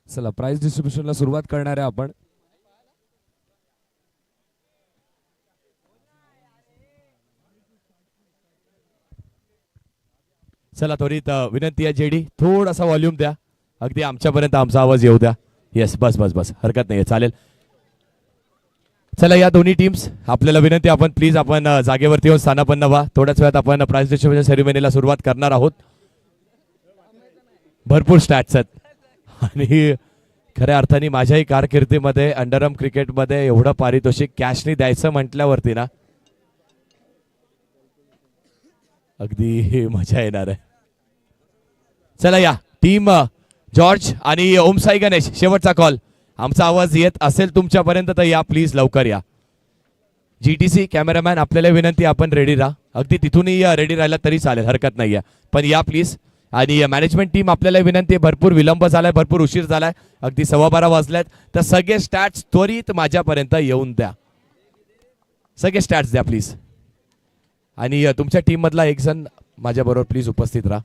चला प्राइस डिस्ट्रीब्युशनला सुरुवात करणार आहे आपण. चला त्वरित विनंती आहे जेडी थोडासा व्हॉल्यूम द्या, अगदी आमच्यापर्यंत आमचा आवाज येऊ द्या. येस बस बस बस हरकत नाही चालेल. चला या दोन्ही टीम्स आपल्याला विनंती आपण प्लीज आपण जागेवरती येऊन स्थानापन्न व्हा. थोड्याच वेळात आपण प्राइस डिस्ट्रीब्युशन सेरेमनीला सुरुवात करणार आहोत. भरपूर स्टॅट्स आहेत आणि खऱ्या अर्थाने माझ्याही कारकिर्दीमध्ये अंडरआर्म क्रिकेटमध्ये एवढं पारितोषिक कॅशनी द्यायचं म्हटल्यावरती ना अगदी मजा येणार आहे. चला या टीम जॉर्ज आणि ओमसाई गणेश शेवटचा कॉल. आमचा आवाज येत असेल तुमच्यापर्यंत तर या प्लीज लवकर या. जीटीसी कॅमेरामॅन आपल्याला विनंती आपण रेडी राहा, अगदी तिथूनही रेडी राहिला तरी चालेल हरकत नाहीये, पण या प्लीज. आणि मॅनेजमेंट टीम आपल्याला विनंती आहे, भरपूर विलंब झालाय, भरपूर उशीर झालाय, अगदी 12:15 वाजल्यात, तर सगळे स्टॅट्स त्वरित माझ्यापर्यंत येऊन द्या. सगळे स्टॅट्स द्या प्लीज. आणि तुमच्या टीम मधला एक जण माझ्याबरोबर प्लीज उपस्थित राहा.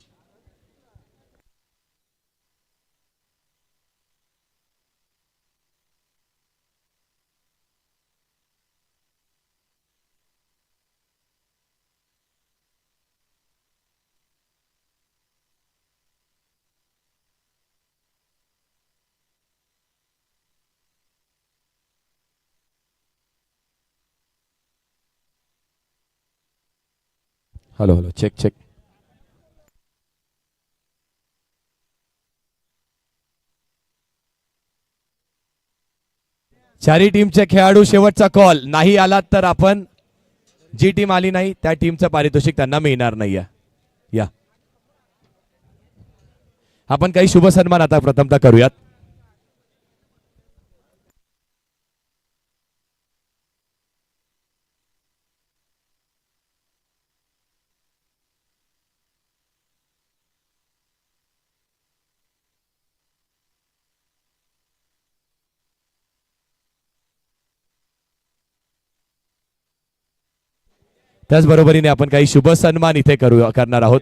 Hello hello check check. चारही टीमचे खेळाडू शेवटचा कॉल, नाही आलात तर आपण जी टीम आली नाही त्या टीमचं पारितोषिक त्यांना मिळणार नाहीये. या आपण काही शुभ सन्मान आता प्रथमतः करूयात. त्याचबरोबरीने आपण काही शुभ सन्मान इथे करणार आहोत.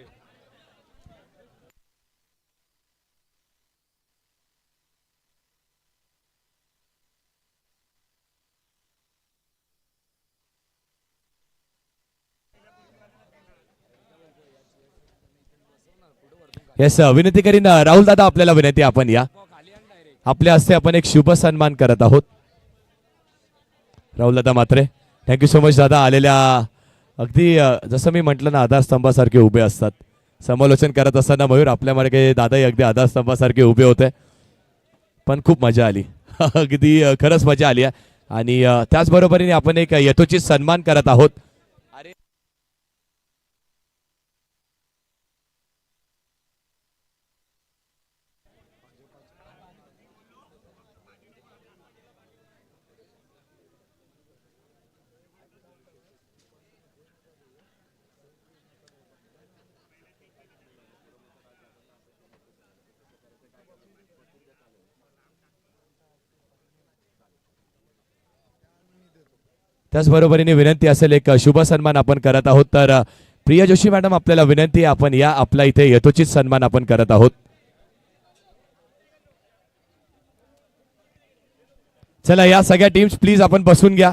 येस विनंती करीन राहुल दादा आपल्याला विनंती आपण या आपल्या हस्ते आपण एक शुभ सन्मान करत आहोत. राहुल दादा मात्रे थँक्यू सो मच दादा आलेल्या. अगदी जसं मी म्हटलं ना आधारस्तंभासारखे उभे असतात. समालोचन करत असताना मयूर आपल्या मागे दादाही अगदी आधारस्तंभासारखे उभे होते, पण खूप मजा आली. अगदी खरंच मजा आली आहे. आणि त्याचबरोबरीने आपण एक यथोचित सन्मान करत आहोत. त्याचबरोबरीने विनंती असेल एक शुभ सन्मान आपण करत आहोत. तर प्रिया जोशी मॅडम आपल्याला विनंती आपण या आपला इथे यथोचित सन्मान आपण करत आहोत. चला या सगळ्या टीम्स प्लीज आपण बसून घ्या.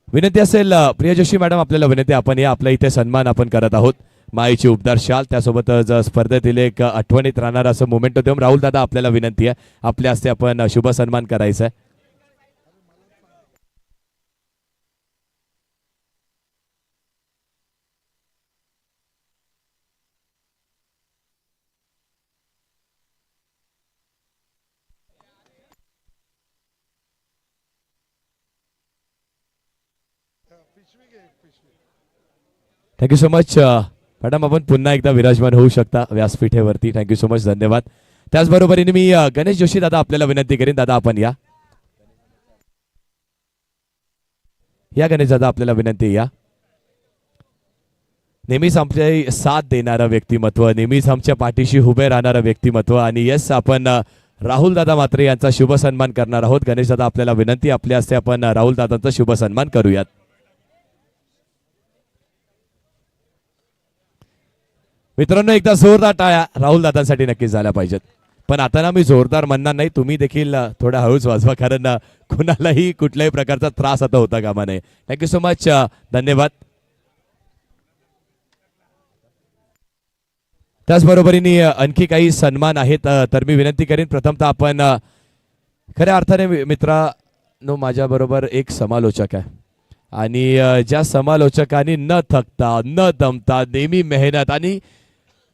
विनंती असेल प्रिया जोशी मॅडम आपल्याला विनंती आपण या आपल्या इथे सन्मान आपण करत आहोत. माईची उपदार शाल त्यासोबतच स्पर्धेतील एक आठवणीत राहणार असं मोमेंट देऊन राहुल दादा आपल्याला विनंती आहे आपल्या हस्ते आपण शुभ सन्मान करायचा आहे. Thank you so much madam. आपण पुन्हा एकदा विराजमान होऊ शकता व्यासपीठेवरती. थँक्यू सो मच धन्यवाद. त्याचबरोबरीने मी गणेश जोशी दादा आपल्याला विनंती करीन दादा आपण या गणेश दादा आपल्याला विनंती या. नेहमीच आमच्या साथ देणारं व्यक्तिमत्व, नेहमीच आमच्या पाठीशी उभे राहणारं व्यक्तिमत्व. आणि येस आपण राहुल दादा मात्रे यांचा शुभ सन्मान करणार आहोत. गणेश दादा आपल्याला विनंती आपल्या हस्ते आपण राहुल दादांचा शुभ सन्मान करूयात. मित्रांनो एकदा जोरदार टाळ्या राहुल दादांसाठी नक्कीच झाल्या पाहिजेत. पण आता ना मी जोरदार म्हणणार नाही, तुम्ही देखील थोडा हळूच वाजवा, कारण कुणालाही कुठल्याही प्रकारचा त्रास आता होता कामा नये. थँक्यू सो मच, धन्यवाद. त्याचबरोबरीने आणखी काही सन्मान आहेत, तर मी विनंती करीन प्रथमतः आपण खऱ्या अर्थाने मित्रांनो माझ्याबरोबर एक समालोचक आहे आणि ज्या समालोचकांनी न थकता न दमता नेहमी मेहनत आणि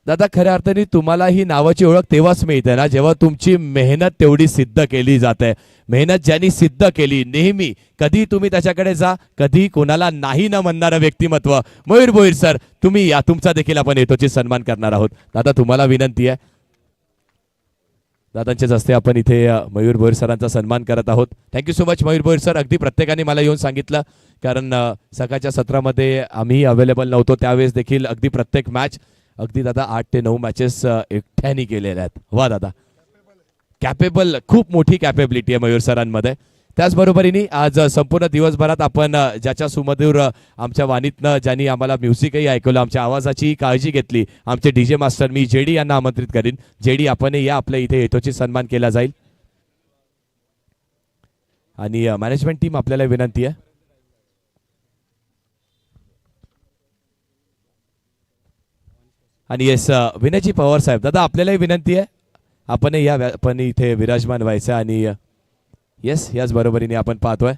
दादा खऱ्या अर्थाने तुम्हाला ही नावाची ओळख तेव्हाच मिळते ना जेव्हा तुमची मेहनत तेवढी सिद्ध केली जाते. मेहनत ज्यांनी सिद्ध केली नेहमी कधी तुम्ही त्याच्याकडे जा, कधी कोणाला नाही न म्हणणारं व्यक्तिमत्व मयूर भोईर सर, तुम्ही या, तुमचा देखील आपण येतोची सन्मान करणार आहोत. दादा तुम्हाला विनंती आहे, दादांच्याच हस्ते आपण इथे मयूर भोईर सरांचा सन्मान करत आहोत. Thank you so much Mayur Bhoir sir. अगदी प्रत्येकाने मला येऊन सांगितलं, कारण सकाळच्या सत्रामध्ये आम्ही अवेलेबल नव्हतो त्यावेळेस देखील अगदी प्रत्येक मॅच अगदी दादा 8 ते 9 मॅचेस एकट्याने केलेल्या आहेत. वा दादा, कॅपेबल, खूप मोठी कॅपेबिलिटी आहे मयूर सरांमध्ये. त्याचबरोबरीने आज संपूर्ण दिवसभरात आपण ज्याच्या सुमधुर आमच्या वाणीतनं ज्यांनी आम्हाला म्युझिकही ऐकवलं, आमच्या आवाजाची काळजी घेतली, आमचे डीजे मास्टर, मी जेडी यांना आमंत्रित करीन. जेडी आपण या, आपल्या इथे येतोची सन्मान केला जाईल. आणि मॅनेजमेंट टीम आपल्याला विनंती आहे, आणि येस विनयजी पवार साहेब, दादा आपल्यालाही विनंती आहे, आपण या, आपण इथे विराजमान व्हायचं. आणि येस याच बरोबरीने आपण पाहतोय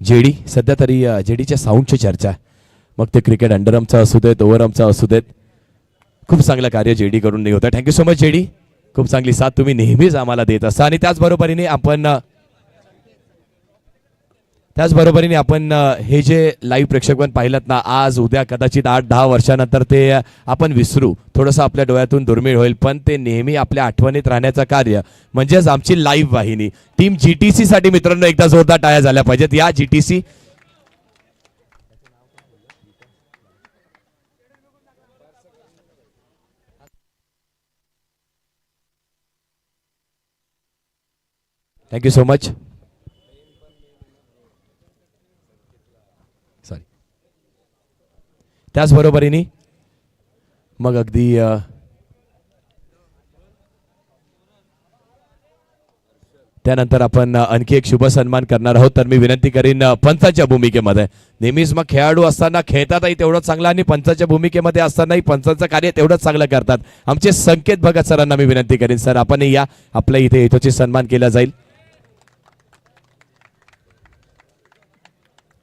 जेडी. सध्या तरी जेडीच्या साऊंडची चर्चा आहे, मग ते क्रिकेट अंडरआर्मचा असू देत, ओव्हरआर्मचा असू देत, खूप चांगलं कार्य जेडी करून नाही होतं. थँक्यू सो मच जेडी, खूप चांगली साथ तुम्ही नेहमीच आम्हाला देत असता. आणि त्याचबरोबरीने आपण हे जे लाईव्ह प्रेक्षकगण पाहिलं ना, आज उद्या कदाचित 8-10 वर्षानंतर ते आपण विसरू, थोडंसं आपल्या डोळ्यातून दुर्मिळ होईल, पण ते नेहमी आपल्या आठवणीत राहण्याचं कार्य म्हणजेच आमची लाईव्ह वाहिनी टीम जीटीसी साठी मित्रांनो एकदा जोरदार टाळ्या झाल्या पाहिजेत. या GTC, thank you so much. Sorry. त्याचबरोबरीने मग अगदी त्यानंतर आपण आणखी एक शुभ सन्मान करणार आहोत. तर मी विनंती करीन पंचाच्या भूमिकेमध्ये, नेहमीच मग खेळाडू असताना खेळतातही तेवढंच चांगलं आणि पंचाच्या भूमिकेमध्ये असतानाही पंचांचं कार्य तेवढंच चांगलं करतात. आमचे संकेत भगत सरांना मी विनंती करीन, सर आपण या, आपल्या इथे येतोची सन्मान केला जाईल.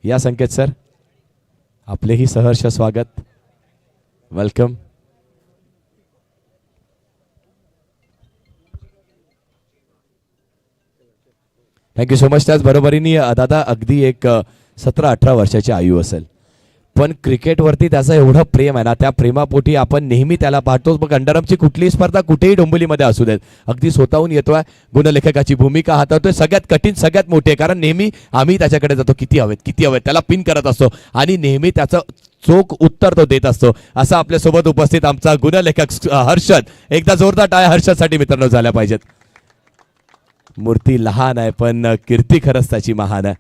या संकेत सर, आपलेही सहर्ष स्वागत, वेलकम. Thank you so much. त्याचबरोबरीने दादा अगदी एक 17-18 वर्षाची आयु असेल, पण क्रिकेटवरती त्याचं एवढं प्रेम आहे ना, त्या प्रेमापोटी आपण नेहमी त्याला पाहतो. मग अंडरआर्मची कुठलीही स्पर्धा कुठेही डोंबिवलीमध्ये असू देत, अगदी स्वतःहून येतोय, गुणलेखकाची भूमिका हाताळतोय, सगळ्यात कठीण सगळ्यात मोठी आहे, कारण नेहमी आम्ही त्याच्याकडे जातो, किती हवेत त्याला पिन करत असतो आणि नेहमी त्याचं चोख उत्तर तो देत असतो. असा आपल्यासोबत उपस्थित आमचा गुणलेखक हर्षद, एकदा जोरदार टाळ्या हर्षदसाठी मित्रांनो झाल्या पाहिजेत. मूर्ती लहान आहे पण कीर्ती खरंच त्याची महान आहे,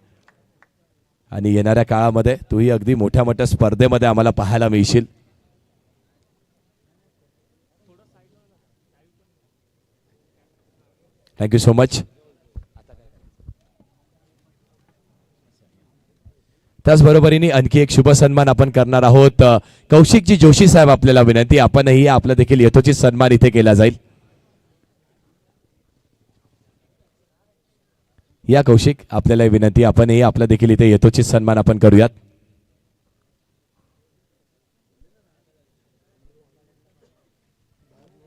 आणि येणाऱ्या काळामध्ये तूही अगदी मोठ्या मोठ्या स्पर्धेमध्ये आम्हाला पाहायला मिळशील. Thank you so much. त्याचबरोबरीने आणखी एक शुभ सन्मान आपण करणार आहोत. कौशिकजी जोशी साहेब, आपल्याला विनंती, आपणही आपलं देखील यथोचित सन्मान इथे केला जाईल. या कौशिक, आपल्याला विनंती, आपणही आपला देखील इथे यथोचित सन्मान आपण करूयात.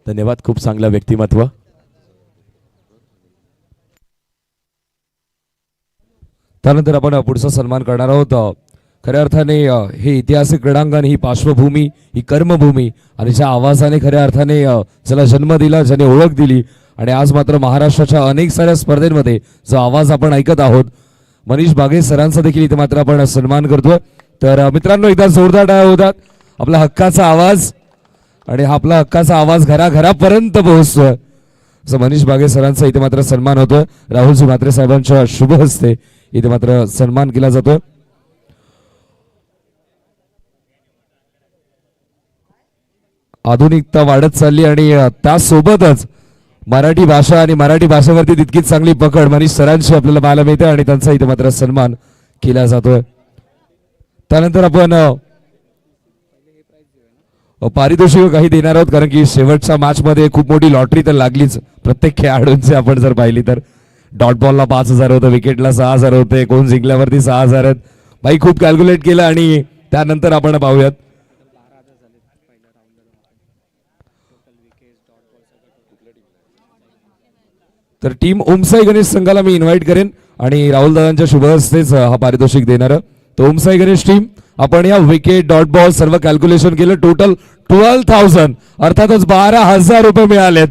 धन्यवाद, खूप चांगलं व्यक्तिमत्व. त्यानंतर आपण पुढचा सन्मान करणार आहोत. खऱ्या अर्थाने हे ऐतिहासिक क्रीडांगण, ही पार्श्वभूमी, ही कर्मभूमी, आणि ज्या आवाजाने खऱ्या अर्थाने ज्याला जन्म दिला, ज्याने ओळख दिली, आणि आज मात्र महाराष्ट्राच्या अनेक साऱ्या स्पर्धेमध्ये जो आवाज आपण ऐकत आहोत, मनीष बागे सरांचा देखील इथे मात्र आपण सन्मान करतोय. तर मित्रांनो एकदा जोरदार टाळ्या होतात, आपला हक्काचा आवाज आणि हा आपला हक्काचा आवाज घराघरापर्यंत पोहोचतोय. असं मनीष बागे सरांचा इथे मात्र सन्मान होतोय. राहुलजी म्हात्रे साहेबांच्या शुभ हस्ते इथे मात्र सन्मान केला जातोय. आधुनिकता वाढत चालली आणि त्यासोबतच मराठी भाषा आणि मराठी भाषेवरती तितकीच चांगली पकड मनीष सरांची आपल्याला पाहायला मिळते आणि त्यांचा इथे मात्र सन्मान केला जातोय. त्यानंतर आपण पारितोषिक काही देणार आहोत, कारण की शेवटच्या मॅच मध्ये खूप मोठी लॉटरी तर लागलीच प्रत्येक खेळाडूंची. आपण जर पाहिली तर डॉट बॉलला 5,000 होतं, विकेटला 6,000 होते, कोण जिंकल्यावरती 6,000 आहेत. भाई खूप कॅल्क्युलेट केलं आणि त्यानंतर आपण पाहूयात. तर टीम ओमसाई गणेश संघाला मी इन्व्हाइट करेन आणि राहुल दादांच्या शुभ हस्तेच हा पारितोषिक देणार. तर ओमसाई गणेश टीम, आपण या विकेट डॉट बॉल सर्व कॅल्क्युलेशन केलं, टोटल 12,000 अर्थातच 12,000 रुपये मिळालेत.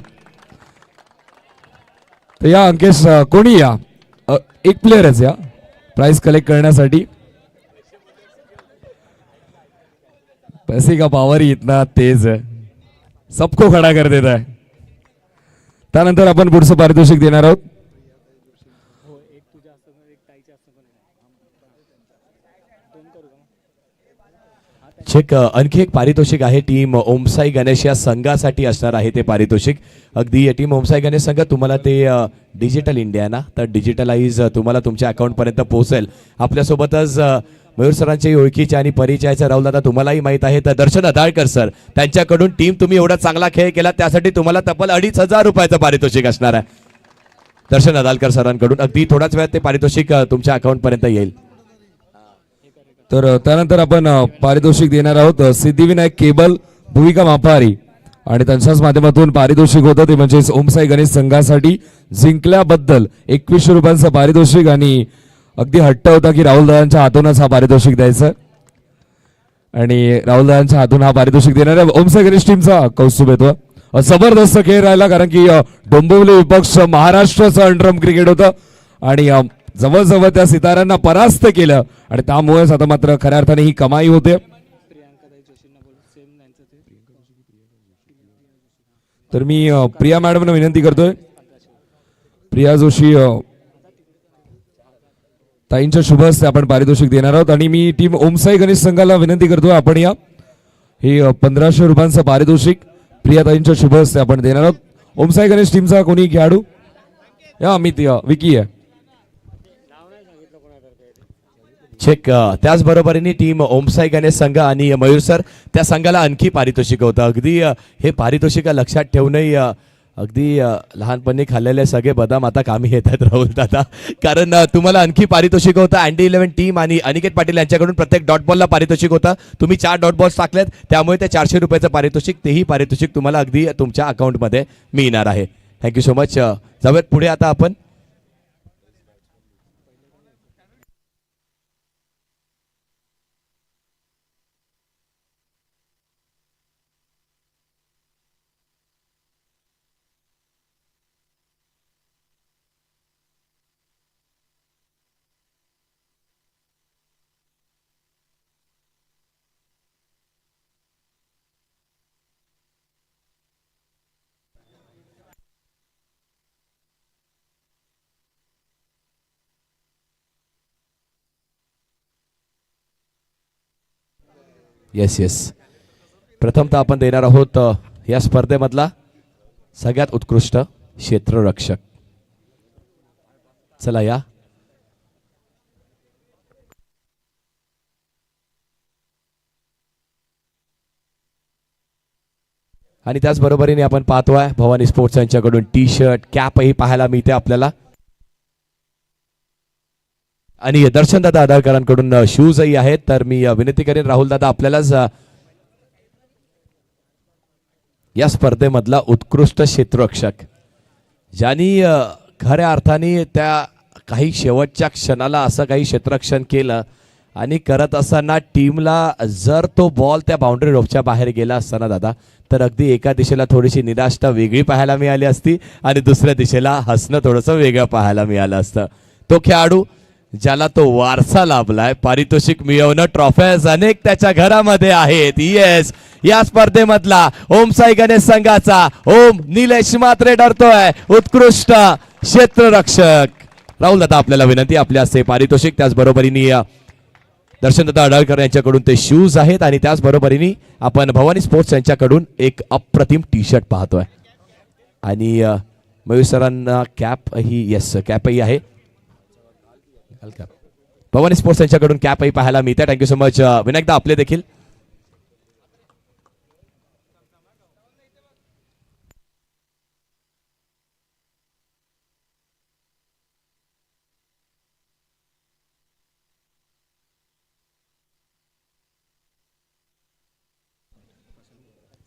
तर या अंकेश कोणी या एक प्लेयरच या प्राइस कलेक्ट करण्यासाठी. पैसे का पावर ही इतना तेज है, सबको खड़ा कर देता है. त्यानंतर आपण पुढचं पारितोषिक देणार आहोत. चेक आणखी एक पारितोषिक आहे टीम ओमसाई गणेश या संघासाठी असणार आहे ते पारितोषिक. अगदी टीम ओमसाई गणेश संघ, तुम्हाला ते डिजिटल इंडिया ना, तर डिजिटलाइज तुम्हाला तुमच्या अकाउंट पर्यंत पोहोचेल. आपल्यासोबतच मयूर सरांचे ओळखीचे आणि परिचयाचे राहुल दादा तुम्हालाही माहित आहे. तर दर्शन अदाळकर सर, त्यांच्याकडून टीम तुम्ही एवढा चांगला खेळ केला त्यासाठी तुम्हाला तब्बल 2,500 रुपयाचं पारितोषिक असणार आहे दर्शन अदाळकर सरांकडून. अगदी थोड्याच वेळात ते पारितोषिक तुमच्या अकाउंट पर्यंत येईल. तर त्यानंतर आपण पारितोषिक देणार आहोत सिद्धिविनायक केबल भूमिका मापारी आणि त्यांच्याच माध्यमातून पारितोषिक होतं ते म्हणजे ओमसाई गणेश संघासाठी जिंकल्याबद्दल 2100 रुपयांचं पारितोषिक. आणि अगदी हट्ट होता की राहुल दादांच्या हातूनच हा पारितोषिक द्यायचं आणि राहुल दादांच्या हातून हा पारितोषिक देणार आहे. ओमसाई गणेश टीमचा कौतुक येतो. जबरदस्त खेळ राहिला, कारण की डोंबिवली विपक्ष महाराष्ट्राचं अंडरम क्रिकेट होतं आणि जवळजवळ त्या सितारांना परास्त केलं आणि त्यामुळेच आता मात्र खऱ्या अर्थाने ही कमाई होते. तर मी प्रिया मॅडमना विनंती करतोय, प्रिया जोशी ताईंच्या शुभ हस्ते आपण पारितोषिक देणार आहोत. आणि मी टीम ओमसाई गणेश संघाला विनंती करतोय, आपण या हे 1,500 रुपयांचं पारितोषिक प्रिया ताईंच्या शुभ हस्ते आपण देणार आहोत. ओमसाई गणेश टीमचा कोणी खेळाडू या अमित विकी आहे. चेक त्याचबरोबरीने टीम ओमसाई गणेश संघ आणि मयूर सर त्या संघाला आणखी पारितोषिक होतं. अगदी हे पारितोषिक लक्षात ठेवणंही अगदी लहानपणी खाल्लेले सगळे बदाम आता कामी येतात राहुल दादा, कारण तुम्हाला आणखी पारितोषिक होतं. अँडी 11 टीम आणि अनिकेत पाटील यांच्याकडून प्रत्येक डॉट बॉलला पारितोषिक होतं. तुम्ही 4 डॉट बॉल्स टाकलेत त्यामुळे ते 400 रुपयाचं पारितोषिक, तेही पारितोषिक तुम्हाला अगदी तुमच्या अकाउंटमध्ये मिळणार आहे. Thank you so much. जाऊयात पुढे आता आपण. येस प्रथमतः आपण देणार आहोत या स्पर्धेमधला सगळ्यात उत्कृष्ट क्षेत्ररक्षक. चला या. आणि त्याचबरोबरीने आपण पाहतोय भवानी स्पोर्ट्स यांच्याकडून टी शर्ट कॅपही पाहायला मिळते आपल्याला. आणि दर्शन दादा आदाळकरांकडून शूजही आहेत. तर मी विनंती करेन राहुल दादा आपल्यालाच या स्पर्धेमधला उत्कृष्ट क्षेत्ररक्षक ज्यांनी खऱ्या अर्थाने त्या काही शेवटच्या क्षणाला असं काही क्षेत्ररक्षण केलं आणि करत असताना टीमला जर तो बॉल त्या बाउंड्री रोपच्या बाहेर गेला असताना दादा, तर अगदी एका दिशेला थोडीशी निराशा वेगळी पाहायला मिळाली असती आणि दुसऱ्या दिशेला हसणं थोडंसं वेगळं पाहायला मिळालं असतं. तो खेळाडू ज्याला तो वारसा लाभलाय, पारितोषिक मिळवणं, ट्रॉफ्याज अनेक त्याच्या घरामध्ये आहेत. येस, या स्पर्धेमधला ओम साई गणेश संघाचा ओम निलेश मात्रे ठरतोय उत्कृष्ट क्षेत्ररक्षक. राहुल दादा आपल्याला विनंती, आपल्या हस्ते पारितोषिक, त्याचबरोबरीने दर्शनदादा अडळकर यांच्याकडून ते शूज आहेत आणि त्याचबरोबरीने आपण भवानी स्पोर्ट्स यांच्याकडून एक अप्रतिम टी शर्ट पाहतोय आणि मयूर सरांना कॅप ही, येस कॅपही आहे. भवानी स्पोर्ट्स यांच्याकडून कॅपही पाहायला मिळते. थँक्यू सो मच विनायकदा आपले देखील.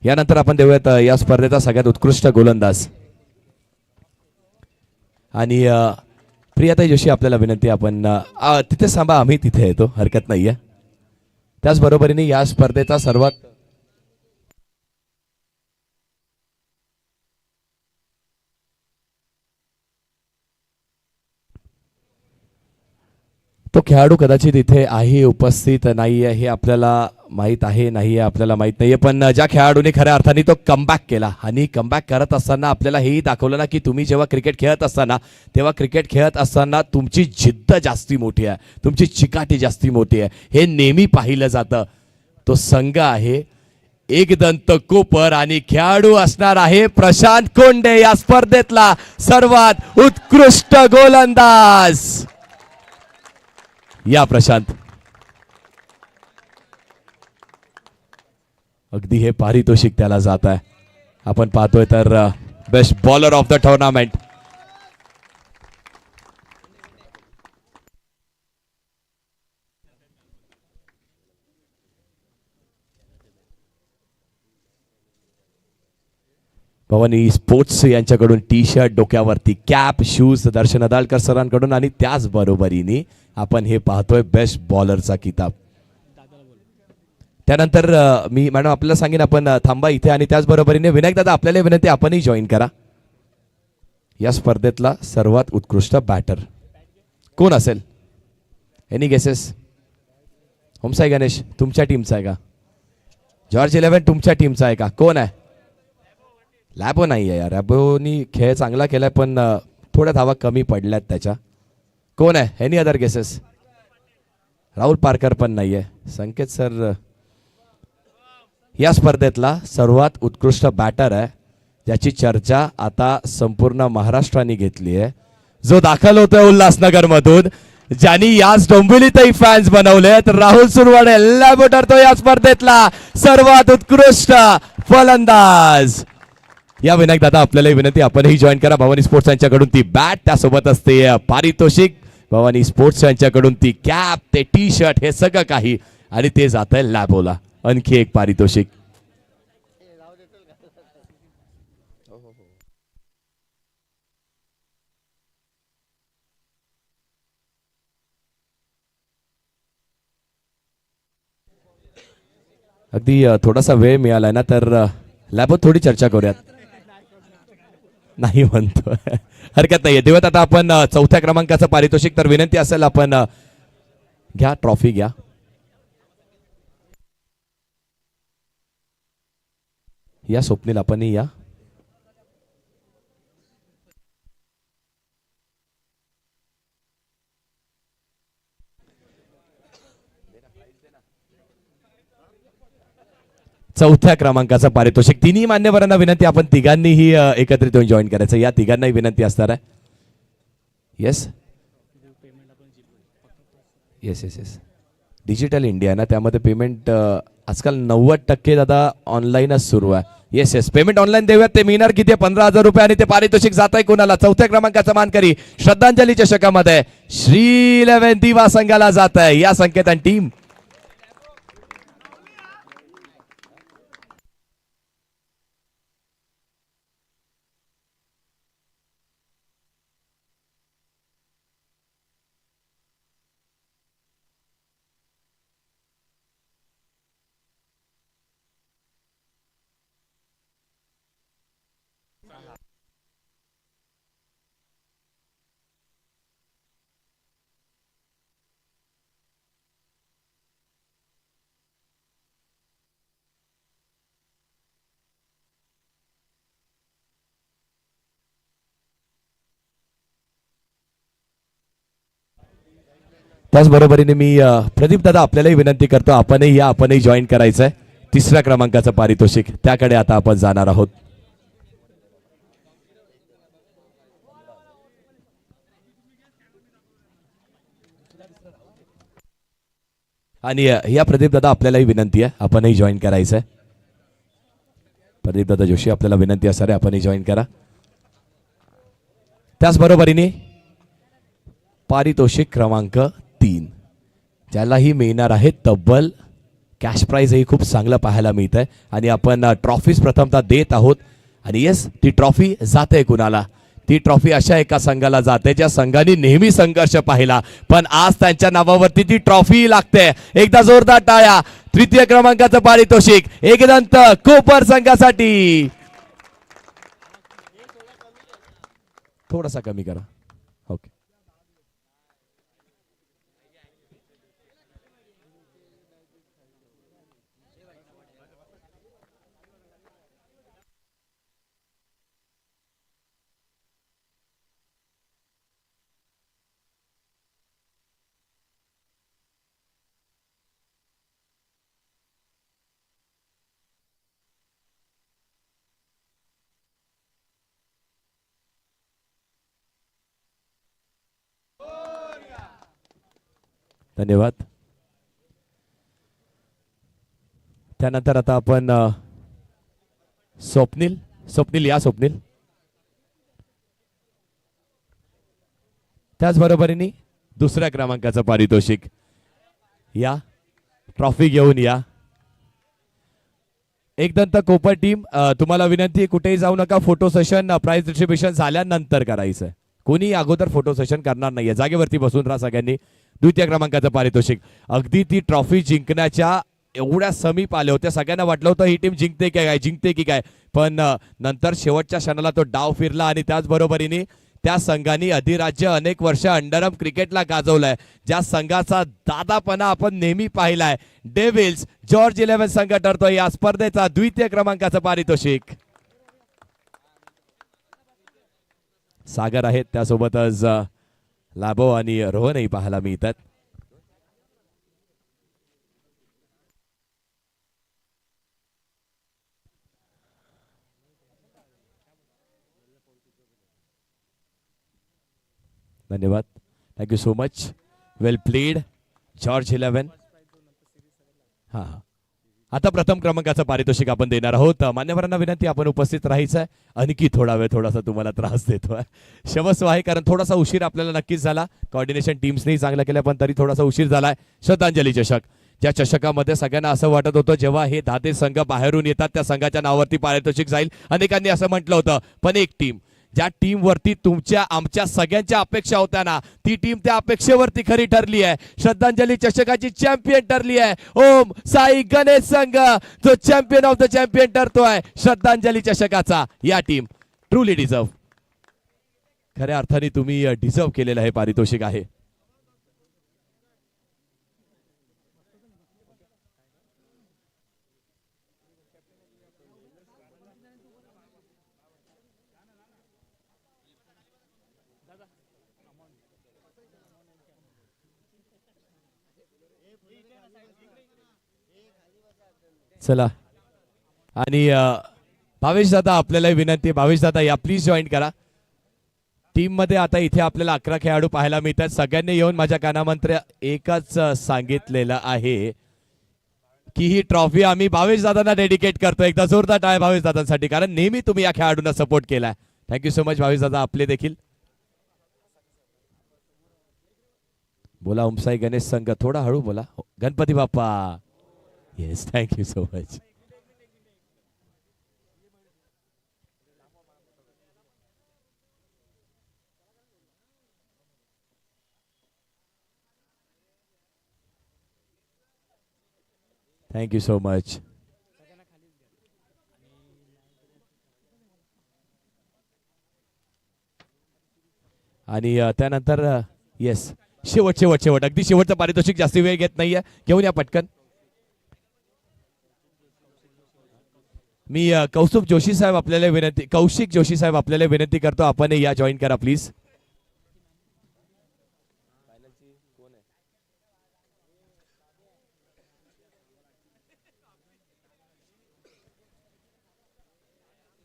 यानंतर आपण देऊयात या स्पर्धेचा सगळ्यात उत्कृष्ट गोलंदाज आणि प्रियाताई जोशी आपल्याला विनंती, आपण तिथे थांबा, आम्ही तिथे येतो, हरकत नाहीये. त्याचबरोबरीने या स्पर्धेचा सर्वात तो खेळाडू कदाचित इथे आहे, उपस्थित नाहीये हे आपल्याला माहित आहे, नाहीये आपल्याला माहित नाहीये, पण ज्या खेळाडूने खऱ्या अर्थाने तो कमबॅक केला आणि कमबॅक करत असताना आपल्याला हेही दाखवलं ना की तुम्ही जेव्हा क्रिकेट खेळत असताना, तेव्हा क्रिकेट खेळत असताना तुमची जिद्द जास्ती मोठी आहे, तुमची चिकाटी जास्ती मोठी आहे, हे नेहमी पाहिलं जातं. तो संघ आहे एक दंत कोपर आणि खेळाडू असणार आहे प्रशांत कोंडे, या स्पर्धेतला सर्वात उत्कृष्ट गोलंदाज. या प्रशांत, अगदी हे पारितोषिक त्याला जात आहे. आपण पाहतोय तर best bowler of the tournament. Bhavani sports यांच्याकडून टी शर्ट, डोक्यावरती कॅप, शूज दर्शन अदालकर सरांकडून आणि त्याचबरोबरीने आपण हे पाहतोय बेस्ट बॉलरचा किताब. त्यानंतर मी मॅडम आपल्याला सांगेन, आपण थांबा इथे आणि त्याचबरोबरीने विनायक दादा आपल्याला विनंती, आपणही जॉईन करा. या स्पर्धेतला सर्वात उत्कृष्ट बॅटर कोण असेल? Any guesses? ओमसाई गणेश तुमच्या टीमचा आहे का? जॉर्ज 11 तुमच्या टीमचा आहे का? कोण आहे? लॅबो नाही आहे यार, लॅबोनी खेळ चांगला केलाय पण थोड्या धावा कमी पडल्यात त्याच्या. कोण आहे? Any other guesses? Rahul Parkar पण नाही आहे. संकेत सर या स्पर्धेतला सर्वात उत्कृष्ट बॅटर आहे, ज्याची चर्चा आता संपूर्ण महाराष्ट्राने घेतली आहे, जो दाखल होतोय उल्हासनगर मधून, ज्यांनी याच डोंबिवलीतही फॅन्स बनवले. तर राहुल सुरवाडे लॅबो ठरतो या स्पर्धेतला सर्वात उत्कृष्ट फलंदाज. या विनायक दादा आपल्याला विनंती, आपणही जॉईन करा. भवानी स्पोर्ट्स यांच्याकडून ती बॅट, त्यासोबत असते पारितोषिक, भवानी स्पोर्ट्स यांच्याकडून ती कॅप, ते टी शर्ट, हे सगळं काही, आणि ते जात आहे लॅबोला. आणखी एक पारितोषिक. अगदी थोडासा वेळ मिळालाय ना, तर लॅबो थोडी चर्चा करूयात. नाही म्हणतो, हरकत नाहीये. देवत आता आपण चौथ्या क्रमांकाचं पारितोषिक. तर विनंती असेल, आपण घ्या, ट्रॉफी घ्या. या स्वप्नील, आपण या. चौथ्या क्रमांकाचं पारितोषिक. तिन्ही मान्यवरांना विनंती, आपण तिघांनीही एकत्रित येऊन जॉईन करायचं. या तिघांनाही विनंती असणार आहे. Yes yes yes yes digital India ना, त्यामध्ये पेमेंट आजकाल 90% दादा ऑनलाईनच सुरू आहे. येस येस पेमेंट ऑनलाईन देऊयात. ते मिळणार किती? 15,000 रुपये. आणि ते पारितोषिक जात आहे कोणाला? चौथ्या क्रमांकाचा मानकरी श्रद्धांजली चषकामध्ये श्री 11 दिवा संघाला जात आहे. या संकेत आणि टीम त्याचबरोबरीने मी प्रदीप दादा आपल्यालाही विनंती करतो, आपणही या, आपणही जॉईन करायचं आहे. तिसऱ्या क्रमांकाचं पारितोषिक त्याकडे आता आपण जाणार आहोत. आणि या प्रदीप दादा आपल्यालाही विनंती आहे, आपणही जॉईन करायचं आहे. प्रदीप दादा जोशी आपल्याला विनंती असणार आहे, आपणही जॉईन करा. त्याचबरोबरीने पारितोषिक क्रमांक 3 ज्यालाही मिळणार आहे तब्बल कॅश प्राइजही खूप चांगलं पाहायला मिळत आहे. आणि आपण ट्रॉफीज प्रथमतः देत आहोत. आणि येस, ती ट्रॉफी जाते कुणाला? ती ट्रॉफी अशा एका संघाला जाते ज्या संघाने नेहमी संघर्ष पाहिला, पण आज त्यांच्या नावावरती ती ट्रॉफी लागते. एकदा जोरदार टाळ्या. तृतीय क्रमांकाचं पारितोषिक एकदंत कोपर संघासाठी. थोडासा कमी करा. ओके. धन्यवाद. त्यानंतर आता आपण स्वप्नील या. स्वप्नील त्याचबरोबरीने दुसऱ्या क्रमांकाचं पारितोषिक या. ट्रॉफी घेऊन या. एकदंत कोपर टीम, तुम्हाला विनंती आहे, कुठेही जाऊ नका. फोटो सेशन प्राइज डिस्ट्रीब्युशन झाल्यानंतर करायचं. कोणी अगोदर फोटो सेशन करणार नाहीये. जागेवरती बसून राहा सगळ्यांनी. द्वितीय क्रमांकाचं पारितोषिक. अगदी ती ट्रॉफी जिंकण्याच्या एवढ्या समीप आले होते, सगळ्यांना वाटलं होतं ही टीम जिंकते की काय, पण नंतर शेवटच्या क्षणाला तो डाव फिरला. आणि त्याचबरोबरीने त्या संघाने अधिराज्य अनेक वर्ष अंडरआर्म क्रिकेटला गाजवलंय, ज्या संघाचा दादापणा आपण नेहमी पाहिलाय. डेव्हिल्स जॉर्ज 11 संघ ठरतोय या स्पर्धेचा द्वितीय क्रमांकाचं पारितोषिक. सागर आहेत, त्यासोबतच लाभो आणि रोहनही पाहायला मिळतात. धन्यवाद. Thank you so much. Well played George 11. हा, आता प्रथम क्रमांकाचं पारितोषिक आपण देणार आहोत. मान्यवरांना विनंती, आपण उपस्थित राहायचं आहे. आणखी थोडा वेळ थोडासा तुम्हाला त्रास देतोय, क्षमस्व आहे, कारण थोडासा उशीर आपल्याला नक्कीच झाला. कोऑर्डिनेशन टीम्सनेही चांगलं केलं, पण तरी थोडासा उशीर झालाय. श्रद्धांजली चषक, ज्या चषकामध्ये सगळ्यांना असं वाटत होतं जेव्हा हे दाते संघ बाहेरून येतात त्या संघाच्या नावावरती पारितोषिक जाईल. अनेकांनी असं म्हटलं होतं, पण एक टीम, ज्या टीम वरती तुमच्या आमच्या सगळ्यांच्या अपेक्षा होत्या ना, ती टीम त्या अपेक्षेवरती खरी ठरली आहे. श्रद्धांजली चषकाची चॅम्पियन ठरली आहे ओम साई गणेश संघ, जो चॅम्पियन ऑफ द चॅम्पियन ठरतोय श्रद्धांजली चषकाचा. या टीम ट्रूली डिझर्व, खऱ्या अर्थाने तुम्ही डिझर्व केलेलं हे पारितोषिक आहे. चला, आणि भावेश दादा आपल्याला विनंती, भावेश दादा या प्लीज जॉईन करा टीम मध्ये. आता इथे आपल्याला 11 खेळाडू पाहायला मिळतात. सगळ्यांनी येऊन माझ्या कानामंत्र एकच सांगितलेलं आहे की ही ट्रॉफी आम्ही भावेश दादांना डेडिकेट करतो. एकदा जोरदार टाळ्या भावेश दादांसाठी, कारण नेहमी तुम्ही या खेळाडूंना सपोर्ट केलाय. थँक्यू सो मच भावेश दादा. आपले देखील बोला. ओमसाई गणेश संघ, थोडा हळू बोला. Ganpati Bappa. Yes, thank you so much. Thank you so much. आणि त्यानंतर येस, शेवट अगदी शेवटचं पारितोषिक, जास्ती वेळ घेत नाहीये, घेऊन या पटकन. मी कौशिक जोशी साहेब आपल्याला विनंती करतो, आपण या जॉईन करा प्लीज.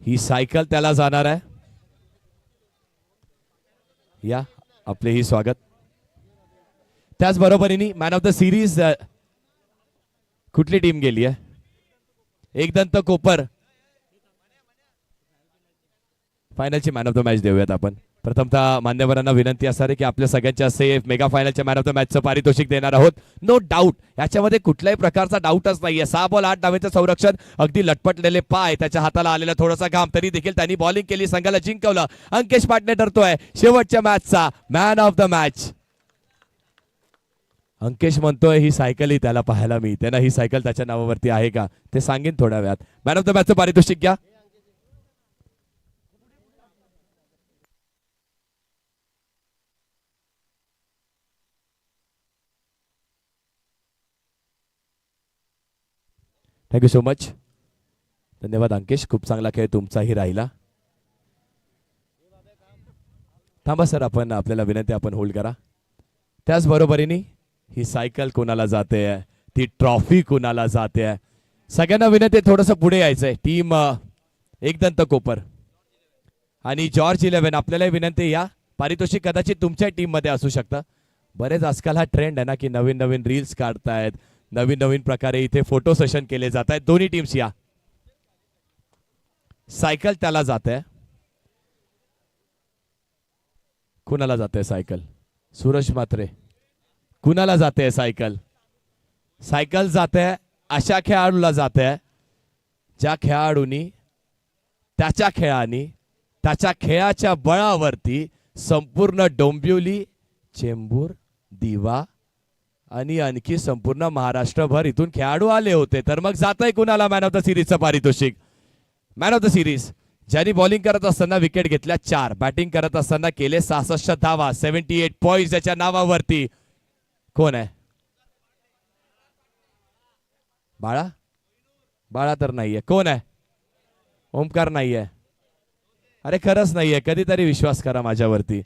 ही सायकल त्याला जाणार आहे. या आपले ही स्वागत. त्याचबरोबरीने मॅन ऑफ द सिरीज कुठली टीम गेली आहे? एकदंत कोपर. फायनलची मॅन ऑफ द मॅच देऊयात आपण. प्रथमतः मान्यवरांना विनंती असणार आहे की आपल्या सगळ्यांच्या सेफ मेगा फायनलच्या मॅन ऑफ द मॅचचं पारितोषिक देणार आहोत. नो डाऊट, याच्यामध्ये कुठल्याही प्रकारचा डाऊटच नाहीये. 6 बॉल 8 धावेचं संरक्षण, अगदी लटपटलेले पाय, त्याच्या हाताला आलेला थोडासा घाम, तरी देखील त्यांनी बॉलिंग केली, संघाला जिंकवलं. अंकेश पाटणे ठरतोय शेवटच्या मॅचचा man of the match. Ankesh म्हणतोय ही सायकलही त्याला पाहायला मिळते ना, ही सायकल त्याच्या नावावरती आहे का ते सांगेन थोड्या वेळात. मॅन ऑफ द मॅचचं पारितोषिक घ्या. Thank you so much. धन्यवाद अंकेश, खूप चांगला खेळ तुमचाही राहिला. थांबा सर, आपण आपल्याला विनंती, आपण होल्ड करा. त्याचबरोबरीने ही सायकल कोणाला जाते, ती ट्रॉफी कोणाला जाते, सगळ्यांना विनंती थोडंसं पुढे यायचंय. टीम एकदंत कोपर आणि जॉर्ज 11, आपल्याला विनंती, या पारितोषिक कदाचित तुमच्या टीम मध्ये असू शकतं. बरेच आजकाल हा ट्रेंड आहे ना की नवीन नवीन रील्स काढतायत, नवीन नवीन प्रकारे इथे फोटो सेशन केले जात आहेत. दोन्ही टीम्स या. सायकल त्याला जाते. कुणाला जाते सायकल? सूरज मात्रे. कुणाला जाते सायकल? सायकल जाते अशा खेळाडूला जाते ज्या खेळाडूनी त्याच्या खेळाने, त्याच्या खेळाच्या बळावरती संपूर्ण डोंबिवली, चेंबूर, दिवा आणि आणखी संपूर्ण महाराष्ट्रभर इथून खेळाडू आले होते. तर मग जातंय कुणाला मॅन ऑफ द सिरीजचं पारितोषिक? मॅन ऑफ द सिरीज ज्यांनी बॉलिंग करत असताना विकेट घेतल्या 4, बॅटिंग करत असताना केले 66 धावा, 78 पॉइंट त्याच्या नावावरती. कोण आहे? बाळा? बाळा तर नाहीये. कोण आहे? ओमकार नाहीये. अरे खरंच नाहीये, कधीतरी विश्वास करा माझ्यावरती.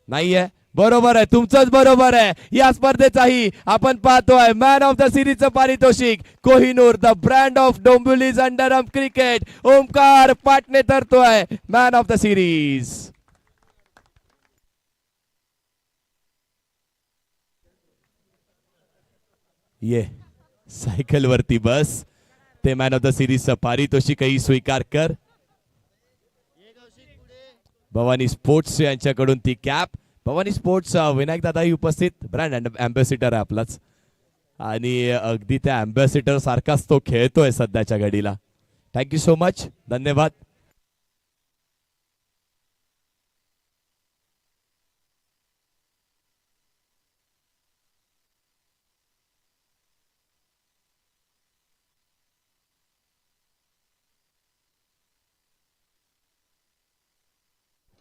नाहीये. बरोबर आहे, तुमचंच बरोबर आहे. या स्पर्धेचाही आपण पाहतोय मॅन ऑफ द सिरीजचं पारितोषिक Kohinoor, the brand of Dombivli's underarm cricket, Omkar Patne ठरतोय मॅन ऑफ द सिरीज. ये सायकल वरती बस, ते मॅन ऑफ द सिरीजचं पारितोषिकही स्वीकार कर. भवानी स्पोर्ट्स यांच्याकडून ती कॅप. भवानी स्पोर्ट्स विनायक दादाही उपस्थित, ब्रँड अँबॅसिडर आहे आपलाच, आणि अगदी त्या अँबॅसिडर सारखाच तो खेळतोय सध्याच्या घडीला. थँक्यू सो मच, धन्यवाद.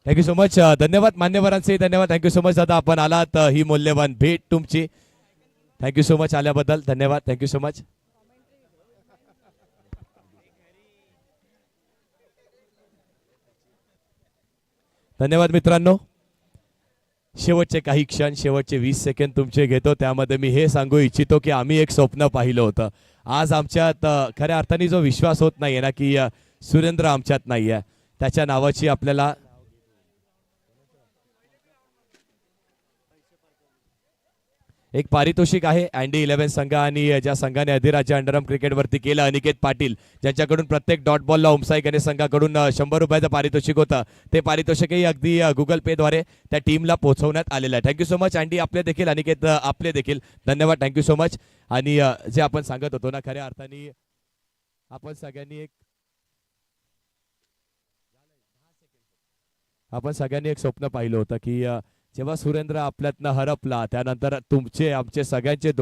थँक्यू सो मच, धन्यवाद मान्यवरांचे, धन्यवाद. थँक्यू सो मच दादा, आपण आलात, ही मूल्यवान भेट तुमची. थँक्यू सो मच आल्याबद्दल, धन्यवाद. Thank you so much. धन्यवाद मित्रांनो. शेवटचे काही क्षण, शेवटचे 20 सेकंद तुमचे घेतो. त्यामध्ये मी हे सांगू इच्छितो की आम्ही एक स्वप्न पाहिलं होतं. आज आमच्यात खऱ्या अर्थाने जो विश्वास होत नाहीये ना की सुरेंद्र आमच्यात नाहीये, त्याच्या नावाची आपल्याला एक पारितोषिक आहे. अँडी 11 संघ आणि ज्या संघाने अधिराज्य अंडरआर्म क्रिकेटवरती केलं, अनिकेत पाटील, ज्यांच्याकडून प्रत्येक डॉट बॉलला ओमसाई गणेश संघाकडून 100 रुपयाचं पारितोषिक होतं. ते पारितोषिकही अगदी गुगल पे द्वारे त्या टीमला पोहोचवण्यात आलेलं आहे. थँक्यू सो मच अँडी, आपले देखील, अनिकेत आपले देखील धन्यवाद. Thank you so much. आणि जे आपण सांगत होतो ना, खऱ्या अर्थाने आपण सगळ्यांनी एक स्वप्न पाहिलं होतं की जेव्हा सुरेंद्र आपल्यातनं हरपला, त्यानंतर तुमचे आमचे सगळ्यांचे